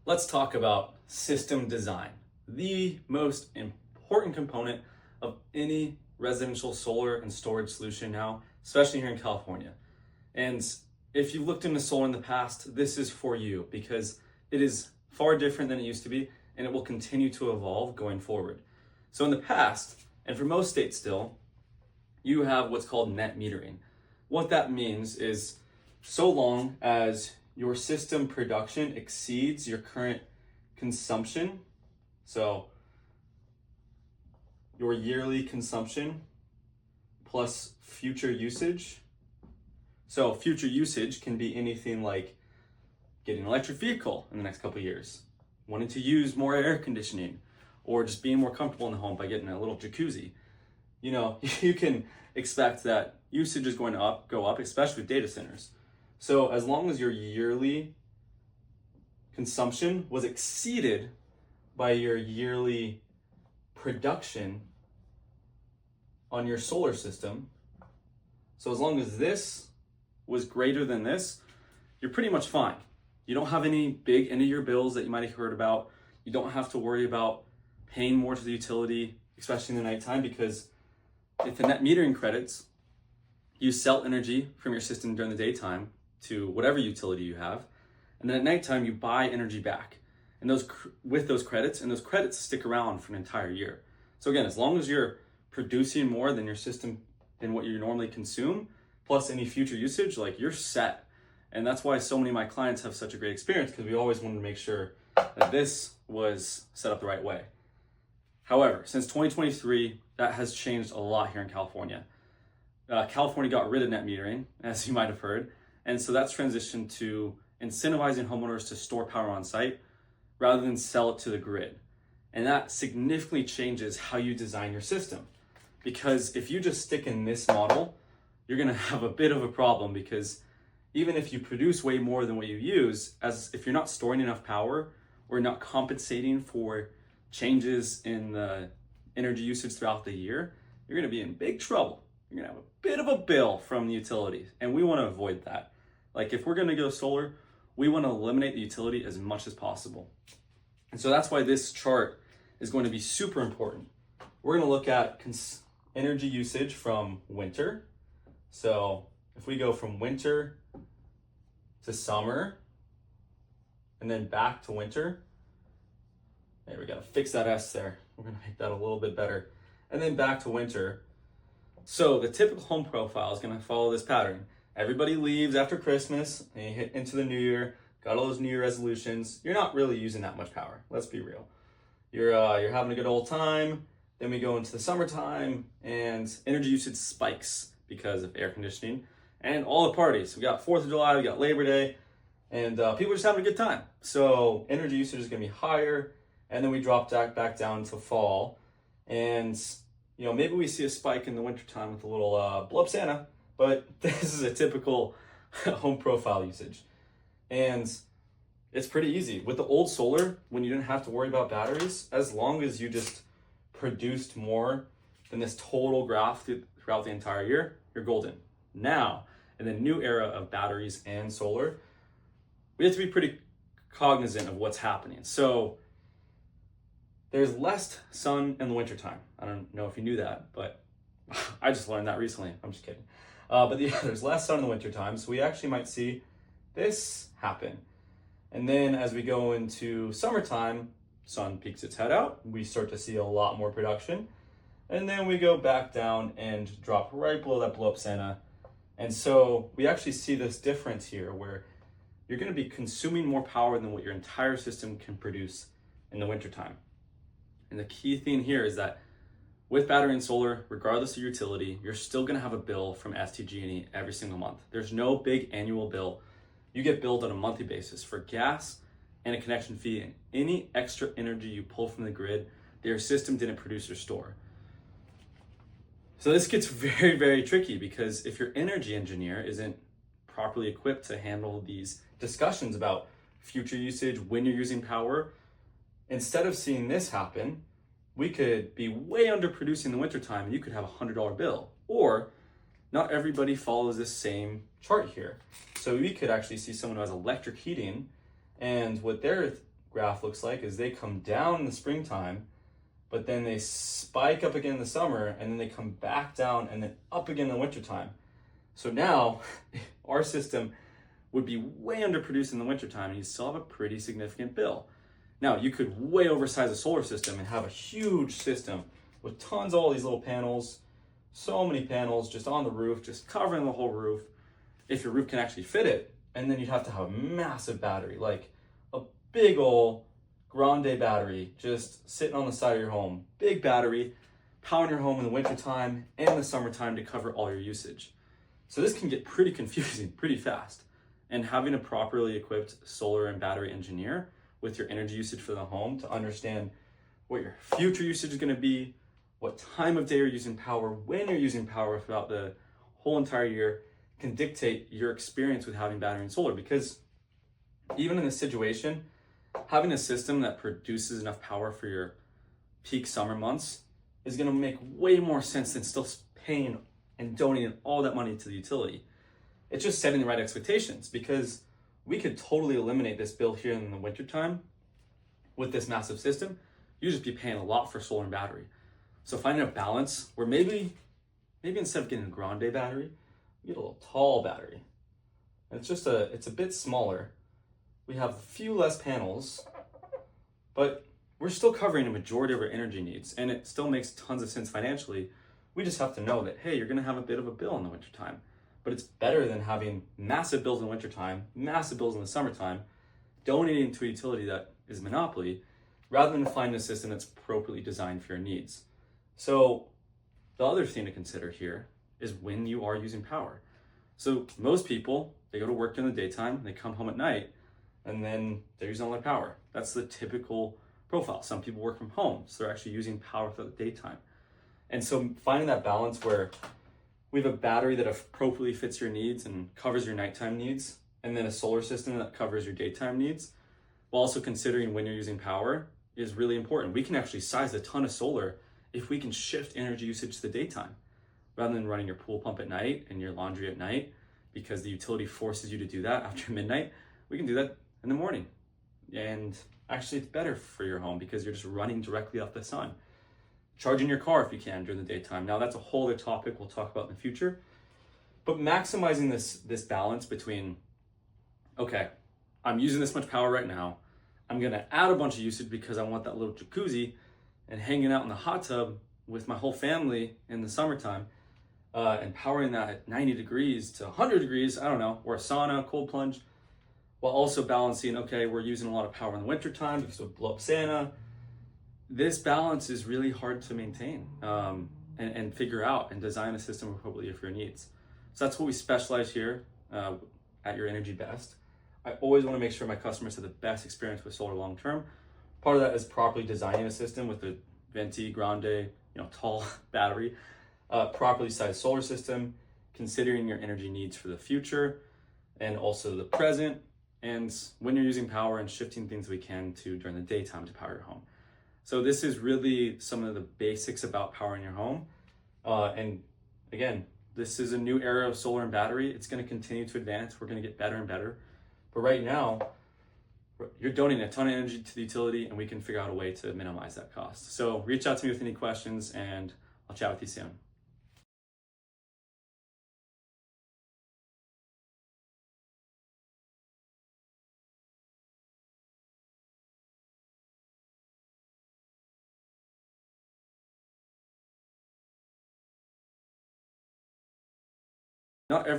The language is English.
Let's talk about system design, the most important component of any residential solar and storage solution now, especially here in California. And if you've looked into solar in the past, this is for you because it is far different than it used to be and it will continue to evolve going forward. So in the past, and for most states still, you have what's called net metering. What that means is so long as your system production exceeds your current consumption, so your yearly consumption plus future usage. So future usage can be anything like getting an electric vehicle in the next couple of years, wanting to use more air conditioning, or just being more comfortable in the home by getting a little jacuzzi. You know, you can expect that usage is going to go up, especially with data centers. So as long as your yearly consumption was exceeded by your yearly production on your solar system, so as long as this was greater than this, you're pretty much fine. You don't have any big end of year bills that you might have heard about. You don't have to worry about paying more to the utility, especially in the nighttime, because if the net metering credits, you sell energy from your system during the daytime to whatever utility you have, and then at nighttime you buy energy back. And with those credits, and those credits stick around for an entire year. So again, as long as you're producing more than your system than what you normally consume, plus any future usage, like you're set. And that's why so many of my clients have such a great experience, because we always wanted to make sure that this was set up the right way. However, since 2023, that has changed a lot here in California. California got rid of net metering, as you might have heard. And so that's transitioned to incentivizing homeowners to store power on site rather than sell it to the grid. And that significantly changes how you design your system. Because if you just stick in this model, you're gonna have a bit of a problem, because even if you produce way more than what you use, as if you're not storing enough power or not compensating for changes in the energy usage throughout the year, you're gonna be in big trouble. You're gonna have a bit of a bill from the utility, and we wanna avoid that. Like if we're gonna go solar, we wanna eliminate the utility as much as possible. And so that's why this chart is going to be super important. We're gonna look at energy usage from winter. So if we go from winter to summer, and then back to winter, hey, we gotta fix that S there. We're gonna make that a little bit better. And then back to winter. So the typical home profile is gonna follow this pattern. Everybody leaves after Christmas, and you hit into the new year, got all those New Year resolutions. You're not really using that much power, let's be real. You're having a good old time. Then we go into the summertime, and energy usage spikes because of air conditioning and all the parties. We got 4th of July, we got Labor Day, and people are just having a good time. So energy usage is gonna be higher, and then we drop back down to fall. And you know, maybe we see a spike in the wintertime with a little blow up Santa, but this is a typical home profile usage. And it's pretty easy. With the old solar, when you didn't have to worry about batteries, as long as you just produced more than this total graph throughout the entire year, you're golden. Now, in the new era of batteries and solar, we have to be pretty cognizant of what's happening. So there's less sun in the wintertime. I don't know if you knew that, but I just learned that recently. I'm just kidding. But there's less sun in the wintertime, so we actually might see this happen. And then as we go into summertime, sun peeks its head out, we start to see a lot more production. And then we go back down and drop right below that blow up Santa. And so we actually see this difference here where you're gonna be consuming more power than what your entire system can produce in the wintertime. And the key thing here is that with battery and solar, regardless of utility, you're still gonna have a bill from SDG&E every single month. There's no big annual bill. You get billed on a monthly basis for gas and a connection fee and any extra energy you pull from the grid that your system didn't produce or store. So this gets very, very tricky, because if your energy engineer isn't properly equipped to handle these discussions about future usage, when you're using power, instead of seeing this happen, we could be way underproducing in the wintertime and you could have a $100 bill. Or not everybody follows this same chart here. So we could actually see someone who has electric heating, and what they're graph looks like is they come down in the springtime, but then they spike up again in the summer, and then they come back down and then up again in the wintertime. So now our system would be way underproduced in the wintertime, and you still have a pretty significant bill. Now, you could way oversize a solar system and have a huge system with tons of all these little panels, so many panels just on the roof, just covering the whole roof, if your roof can actually fit it. And then you'd have to have a massive battery, like a big old grande battery just sitting on the side of your home. Big battery, powering your home in the wintertime and the summertime to cover all your usage. So this can get pretty confusing pretty fast. And having a properly equipped solar and battery engineer with your energy usage for the home to understand what your future usage is going to be, what time of day you're using power, when you're using power throughout the whole entire year, can dictate your experience with having battery and solar. Because even in this situation, having a system that produces enough power for your peak summer months is going to make way more sense than still paying and donating all that money to the utility. It's just setting the right expectations, because we could totally eliminate this bill here in the wintertime with this massive system. You'd just be paying a lot for solar and battery. So finding a balance where maybe instead of getting a grande battery, you get a little tall battery. And it's a bit smaller. We have a few less panels, but we're still covering a majority of our energy needs, and it still makes tons of sense financially. We just have to know that, hey, you're gonna have a bit of a bill in the wintertime, but it's better than having massive bills in the wintertime, massive bills in the summertime, donating to a utility that is a monopoly, rather than finding a system that's appropriately designed for your needs. So the other thing to consider here is when you are using power. So most people, they go to work during the daytime, they come home at night, and then they're using all their power. That's the typical profile. Some people work from home, so they're actually using power for the daytime. And so finding that balance where we have a battery that appropriately fits your needs and covers your nighttime needs, and then a solar system that covers your daytime needs, while also considering when you're using power, is really important. We can actually size a ton of solar if we can shift energy usage to the daytime, rather than running your pool pump at night and your laundry at night, because the utility forces you to do that after midnight. We can do that in the morning. And actually it's better for your home because you're just running directly off the sun. Charging your car if you can during the daytime. Now that's a whole other topic we'll talk about in the future. But maximizing this balance between, okay, I'm using this much power right now, I'm gonna add a bunch of usage because I want that little jacuzzi and hanging out in the hot tub with my whole family in the summertime, and powering that at 90 degrees to 100 degrees, I don't know, or a sauna, cold plunge, while also balancing, okay, we're using a lot of power in the wintertime because we'll blow up Santa. This balance is really hard to maintain and figure out and design a system appropriately for your needs. So that's what we specialize here at Your Energy Best. I always want to make sure my customers have the best experience with solar long term. Part of that is properly designing a system with a venti, grande, tall battery, properly sized solar system, considering your energy needs for the future and also the present, and when you're using power and shifting things we can to during the daytime to power your home. So this is really some of the basics about powering your home. And again, this is a new era of solar and battery. It's going to continue to advance. We're going to get better and better. But right now, you're donating a ton of energy to the utility, and we can figure out a way to minimize that cost. So reach out to me with any questions, and I'll chat with you soon. Not every